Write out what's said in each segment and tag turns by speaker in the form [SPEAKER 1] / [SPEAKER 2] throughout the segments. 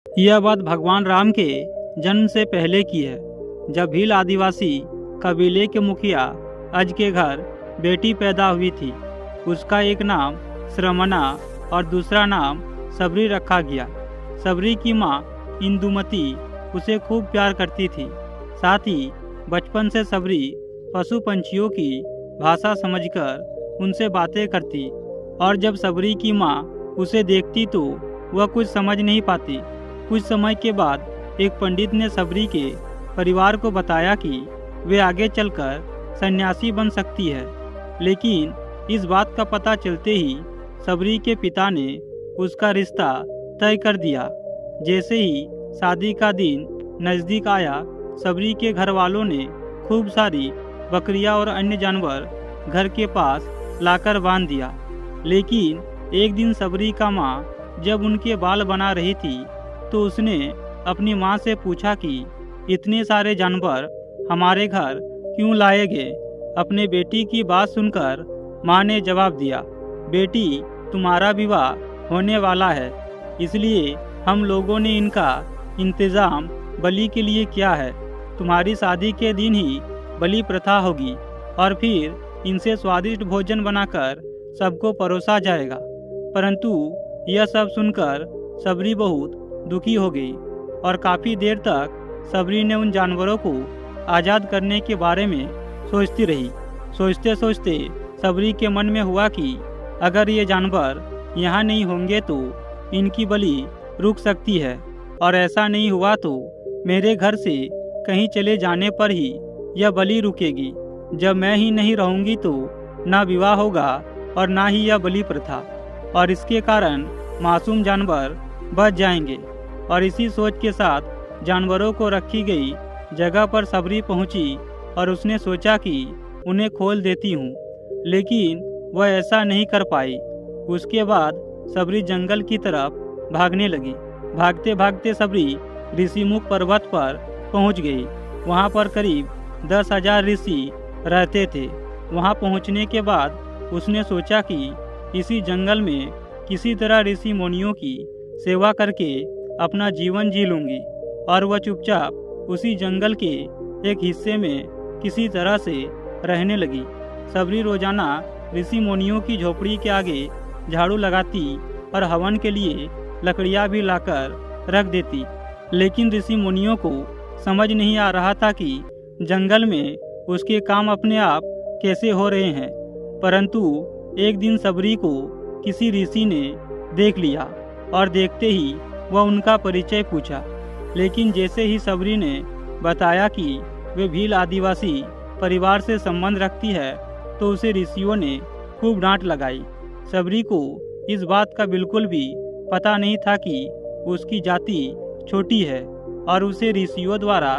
[SPEAKER 1] यह बात भगवान राम के जन्म से पहले की है, जब भील आदिवासी कबीले के मुखिया अज के घर बेटी पैदा हुई थी। उसका एक नाम श्रमणा और दूसरा नाम सबरी रखा गया। सबरी की माँ इंदुमती उसे खूब प्यार करती थी। साथ ही बचपन से सबरी पशु पंछियों की भाषा समझकर उनसे बातें करती, और जब सबरी की माँ उसे देखती तो वह कुछ समझ नहीं पाती। कुछ समय के बाद एक पंडित ने सबरी के परिवार को बताया कि वे आगे चलकर सन्यासी बन सकती है। लेकिन इस बात का पता चलते ही सबरी के पिता ने उसका रिश्ता तय कर दिया। जैसे ही शादी का दिन नज़दीक आया, सबरी के घर वालों ने खूब सारी बकरियां और अन्य जानवर घर के पास लाकर बांध दिया। लेकिन एक दिन सबरी का माँ जब उनके बाल बना रही थी तो उसने अपनी माँ से पूछा कि इतने सारे जानवर हमारे घर क्यों लाए गए। अपने बेटी की बात सुनकर माँ ने जवाब दिया, बेटी तुम्हारा विवाह होने वाला है, इसलिए हम लोगों ने इनका इंतज़ाम बलि के लिए किया है। तुम्हारी शादी के दिन ही बलि प्रथा होगी और फिर इनसे स्वादिष्ट भोजन बनाकर सबको परोसा जाएगा। परंतु यह सब सुनकर सबरी बहुत दुखी हो गई और काफ़ी देर तक सबरी ने उन जानवरों को आज़ाद करने के बारे में सोचती रही। सोचते सोचते सबरी के मन में हुआ कि अगर ये जानवर यहाँ नहीं होंगे तो इनकी बलि रुक सकती है, और ऐसा नहीं हुआ तो मेरे घर से कहीं चले जाने पर ही यह बलि रुकेगी। जब मैं ही नहीं रहूँगी तो ना विवाह होगा और ना ही यह बलि प्रथा, और इसके कारण मासूम जानवर बच जाएंगे। और इसी सोच के साथ जानवरों को रखी गई जगह पर सबरी पहुंची और उसने सोचा कि उन्हें खोल देती हूं, लेकिन वह ऐसा नहीं कर पाई। उसके बाद सबरी जंगल की तरफ भागने लगी। भागते भागते सबरी ऋषिमुख पर्वत पर पहुंच गई। वहां पर करीब 10,000 ऋषि रहते थे। वहां पहुंचने के बाद उसने सोचा कि इसी जंगल में किसी तरह ऋषि मुनियों की सेवा करके अपना जीवन जी लूंगी। और वह चुपचाप उसी जंगल के एक हिस्से में किसी तरह से रहने लगी। सबरी रोजाना ऋषि मुनियों की झोपड़ी के आगे झाड़ू लगाती और हवन के लिए लकड़ियाँ भी लाकर रख देती। लेकिन ऋषि मुनियों को समझ नहीं आ रहा था कि जंगल में उसके काम अपने आप कैसे हो रहे हैं। परंतु एक दिन सबरी को किसी ऋषि ने देख लिया और देखते ही वह उनका परिचय पूछा। लेकिन जैसे ही सबरी ने बताया कि वे भील आदिवासी परिवार से संबंध रखती है तो उसे ऋषियों ने खूब डांट लगाई। सबरी को इस बात का बिल्कुल भी पता नहीं था कि उसकी जाति छोटी है और उसे ऋषियों द्वारा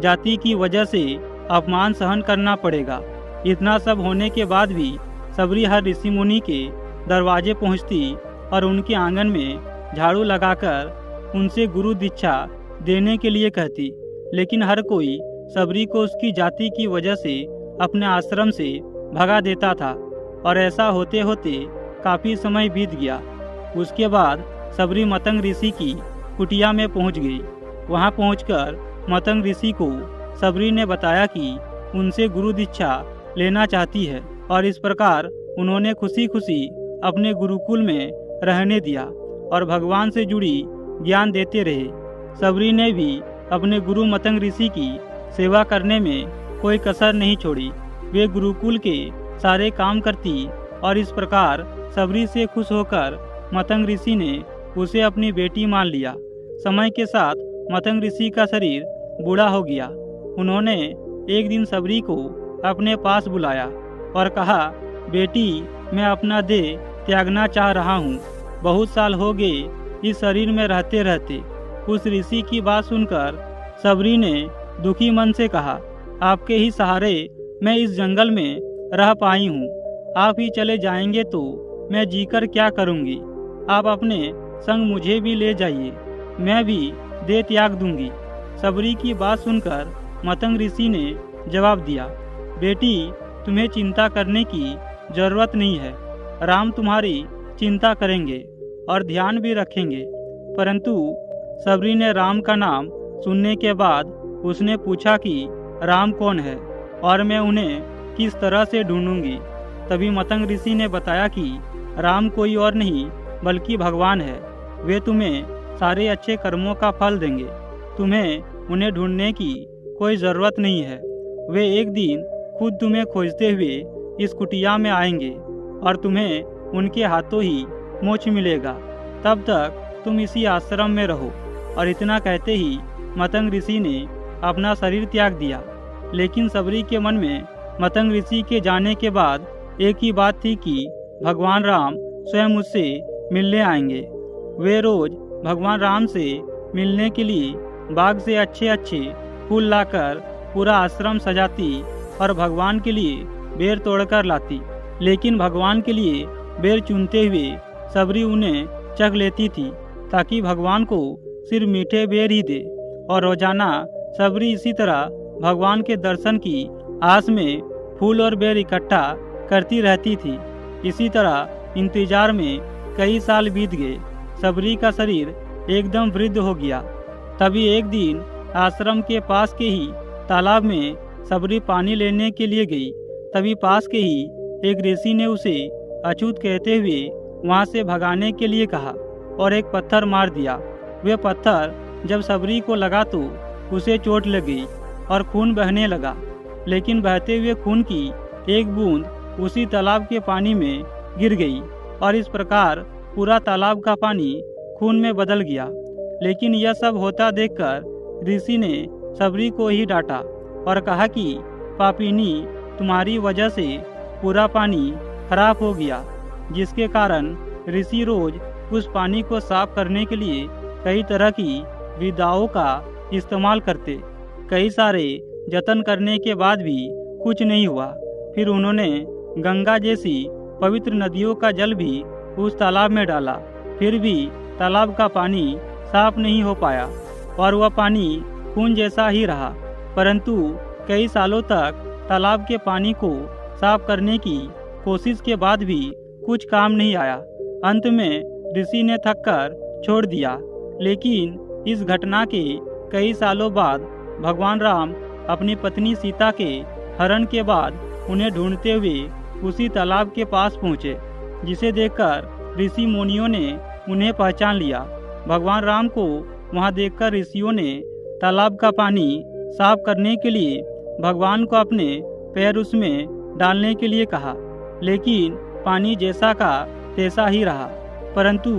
[SPEAKER 1] जाति की वजह से अपमान सहन करना पड़ेगा। इतना सब होने के बाद भी सबरी हर ऋषि मुनि के दरवाजे पहुंचती और उनके आंगन में झाड़ू लगाकर उनसे गुरु दीक्षा देने के लिए कहती। लेकिन हर कोई सबरी को उसकी जाति की वजह से अपने आश्रम से भगा देता था, और ऐसा होते होते काफ़ी समय बीत गया। उसके बाद सबरी मतंग ऋषि की कुटिया में पहुंच गई। वहां पहुंचकर मतंग ऋषि को सबरी ने बताया कि उनसे गुरु दीक्षा लेना चाहती है, और इस प्रकार उन्होंने खुशी खुशी अपने गुरुकुल में रहने दिया और भगवान से जुड़ी ज्ञान देते रहे। सबरी ने भी अपने गुरु मतंग ऋषि की सेवा करने में कोई कसर नहीं छोड़ी। वे गुरुकुल के सारे काम करती और इस प्रकार सबरी से खुश होकर मतंग ऋषि ने उसे अपनी बेटी मान लिया। समय के साथ मतंग ऋषि का शरीर बूढ़ा हो गया। उन्होंने एक दिन सबरी को अपने पास बुलाया और कहा, बेटी मैं अपना देह त्यागना चाह रहा हूँ। बहुत साल हो गए इस शरीर में रहते रहते। उस ऋषि की बात सुनकर सबरी ने दुखी मन से कहा, आपके ही सहारे मैं इस जंगल में रह पाई हूँ। आप ही चले जाएंगे तो मैं जीकर क्या करूँगी। आप अपने संग मुझे भी ले जाइए, मैं भी देह त्याग दूंगी। सबरी की बात सुनकर मतंग ऋषि ने जवाब दिया, बेटी तुम्हें चिंता करने की जरूरत नहीं है। राम तुम्हारी चिंता करेंगे और ध्यान भी रखेंगे, परंतु सबरी ने राम का नाम सुनने के बाद उसने पूछा कि राम कौन है और मैं उन्हें किस तरह से ढूंढूंगी। तभी मतंग ऋषि ने बताया कि राम कोई और नहीं बल्कि भगवान है। वे तुम्हें सारे अच्छे कर्मों का फल देंगे। तुम्हें उन्हें ढूंढने की कोई ज़रूरत नहीं है। वे एक दिन खुद तुम्हें खोजते हुए इस कुटिया में आएंगे और तुम्हें उनके हाथों ही मोक्ष मिलेगा। तब तक तुम इसी आश्रम में रहो। और इतना कहते ही मतंग ऋषि ने अपना शरीर त्याग दिया। लेकिन सबरी के मन में मतंग ऋषि के जाने के बाद एक ही बात थी कि भगवान राम स्वयं उससे मिलने आएंगे। वे रोज भगवान राम से मिलने के लिए बाग से अच्छे अच्छे फूल लाकर पूरा आश्रम सजाती और भगवान के लिए बेर तोड़कर लाती। लेकिन भगवान के लिए बेर चुनते हुए सबरी उन्हें चख लेती थी ताकि भगवान को सिर्फ मीठे बेर ही दे। और रोजाना सबरी इसी तरह भगवान के दर्शन की आस में फूल और बेर इकट्ठा करती रहती थी। इसी तरह इंतजार में कई साल बीत गए। सबरी का शरीर एकदम वृद्ध हो गया। तभी एक दिन आश्रम के पास के ही तालाब में सबरी पानी लेने के लिए गई। तभी पास के ही एक ऋषि ने उसे अछूत कहते हुए वहां से भगाने के लिए कहा और एक पत्थर मार दिया। वह पत्थर जब सबरी को लगा तो उसे चोट लग गई और खून बहने लगा। लेकिन बहते हुए खून की एक बूंद उसी तालाब के पानी में गिर गई और इस प्रकार पूरा तालाब का पानी खून में बदल गया। लेकिन यह सब होता देखकर ऋषि ने सबरी को ही डांटा और कहा कि पापिनी, तुम्हारी वजह से पूरा पानी खराब हो गया। जिसके कारण ऋषि रोज उस पानी को साफ करने के लिए कई तरह की विधाओं का इस्तेमाल करते। कई सारे जतन करने के बाद भी कुछ नहीं हुआ। फिर उन्होंने गंगा जैसी पवित्र नदियों का जल भी उस तालाब में डाला। फिर भी तालाब का पानी साफ नहीं हो पाया और वह पानी खून जैसा ही रहा। परंतु कई सालों तक तालाब के पानी को साफ करने की कोशिश के बाद भी कुछ काम नहीं आया। अंत में ऋषि ने थककर छोड़ दिया। लेकिन इस घटना के कई सालों बाद भगवान राम अपनी पत्नी सीता के हरण के बाद उन्हें ढूंढते हुए उसी तालाब के पास पहुँचे, जिसे देखकर ऋषि मुनियों ने उन्हें पहचान लिया। भगवान राम को वहां देखकर ऋषियों ने तालाब का पानी साफ करने के लिए भगवान को अपने पैर उसमें डालने के लिए कहा। लेकिन पानी जैसा का तैसा ही रहा। परंतु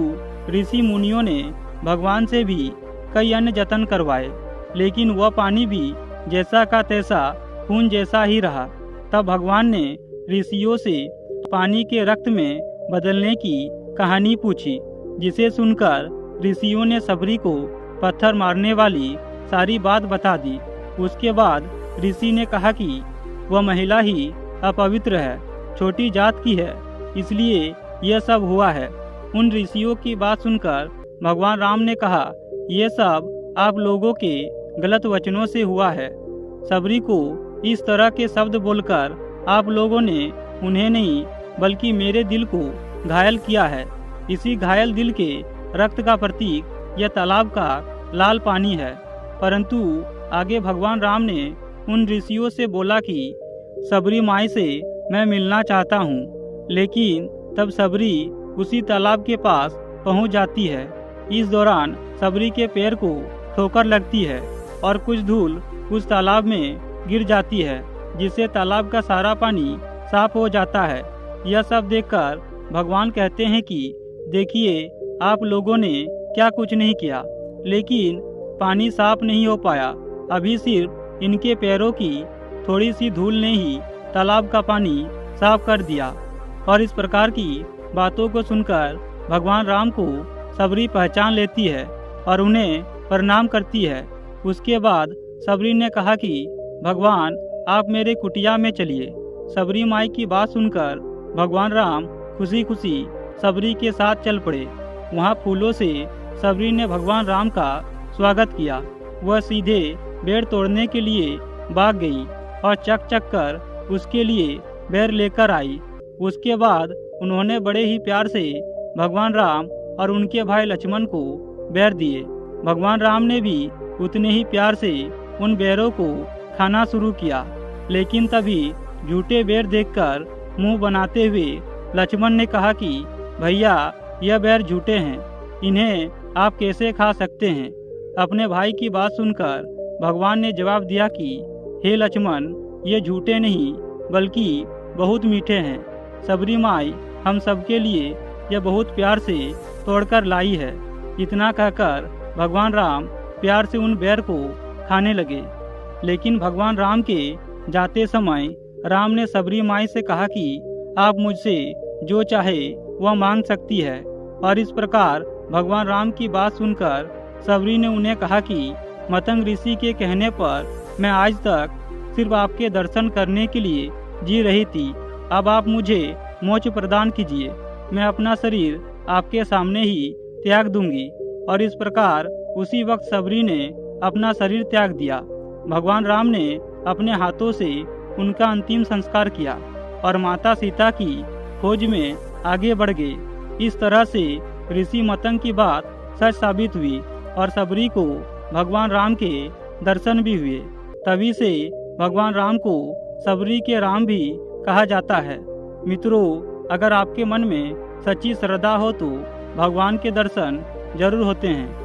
[SPEAKER 1] ऋषि मुनियों ने भगवान से भी कई अन्य जतन करवाए, लेकिन वह पानी भी जैसा का तैसा खून जैसा ही रहा। तब भगवान ने ऋषियों से पानी के रक्त में बदलने की कहानी पूछी, जिसे सुनकर ऋषियों ने सबरी को पत्थर मारने वाली सारी बात बता दी। उसके बाद ऋषि ने कहा कि वह महिला ही अपवित्र है, छोटी जात की है, इसलिए यह सब हुआ है। उन ऋषियों की बात सुनकर भगवान राम ने कहा, यह सब आप लोगों के गलत वचनों से हुआ है। सबरी को इस तरह के शब्द बोलकर आप लोगों ने उन्हें नहीं बल्कि मेरे दिल को घायल किया है। इसी घायल दिल के रक्त का प्रतीक यह तालाब का लाल पानी है। परंतु आगे भगवान राम ने उन ऋषियों से बोला कि सबरी माई से मैं मिलना चाहता हूँ। लेकिन तब सबरी उसी तालाब के पास पहुँच जाती है। इस दौरान सबरी के पैर को ठोकर लगती है और कुछ धूल उस तालाब में गिर जाती है, जिससे तालाब का सारा पानी साफ हो जाता है। यह सब देखकर भगवान कहते हैं कि देखिए, आप लोगों ने क्या कुछ नहीं किया, लेकिन पानी साफ नहीं हो पाया। अभी सिर्फ इनके पैरों की थोड़ी सी धूल ने ही तालाब का पानी साफ कर दिया। और इस प्रकार की बातों को सुनकर भगवान राम को सबरी पहचान लेती है और उन्हें प्रणाम करती है। उसके बाद सबरी ने कहा कि भगवान, आप मेरे कुटिया में चलिए। सबरी माई की बात सुनकर भगवान राम खुशी खुशी सबरी के साथ चल पड़े। वहाँ फूलों से सबरी ने भगवान राम का स्वागत किया। वह सीधे बेर तोड़ने के लिए भाग गई और चक चक कर उसके लिए बेर लेकर आई। उसके बाद उन्होंने बड़े ही प्यार से भगवान राम और उनके भाई लक्ष्मण को बेर दिए। भगवान राम ने भी उतने ही प्यार से उन बैरों को खाना शुरू किया। लेकिन तभी झूठे बैर देखकर मुंह बनाते हुए लक्ष्मण ने कहा कि भैया, यह बैर झूठे हैं, इन्हें आप कैसे खा सकते हैं। अपने भाई की बात सुनकर भगवान ने जवाब दिया कि हे लक्ष्मण, ये झूठे नहीं बल्कि बहुत मीठे हैं। सबरी माई हम सबके लिए यह बहुत प्यार से तोड़कर लाई है। इतना कहकर भगवान राम प्यार से उन बैर को खाने लगे। लेकिन भगवान राम के जाते समय राम ने सबरी माई से कहा कि आप मुझसे जो चाहे वह मांग सकती है। और इस प्रकार भगवान राम की बात सुनकर सबरी ने उन्हें कहा कि मतंग ऋषि के कहने पर मैं आज तक सिर्फ आपके दर्शन करने के लिए जी रही थी। अब आप मुझे मोक्ष प्रदान कीजिए, मैं अपना शरीर आपके सामने ही त्याग दूंगी। और इस प्रकार उसी वक्त सबरी ने अपना शरीर त्याग दिया। भगवान राम ने अपने हाथों से उनका अंतिम संस्कार किया और माता सीता की खोज में आगे बढ़ गए। इस तरह से ऋषि मतंग की बात सच साबित हुई और सबरी को भगवान राम के दर्शन भी हुए। तभी से भगवान राम को सबरी के राम भी कहा जाता है। मित्रों, अगर आपके मन में सच्ची श्रद्धा हो तो भगवान के दर्शन जरूर होते हैं।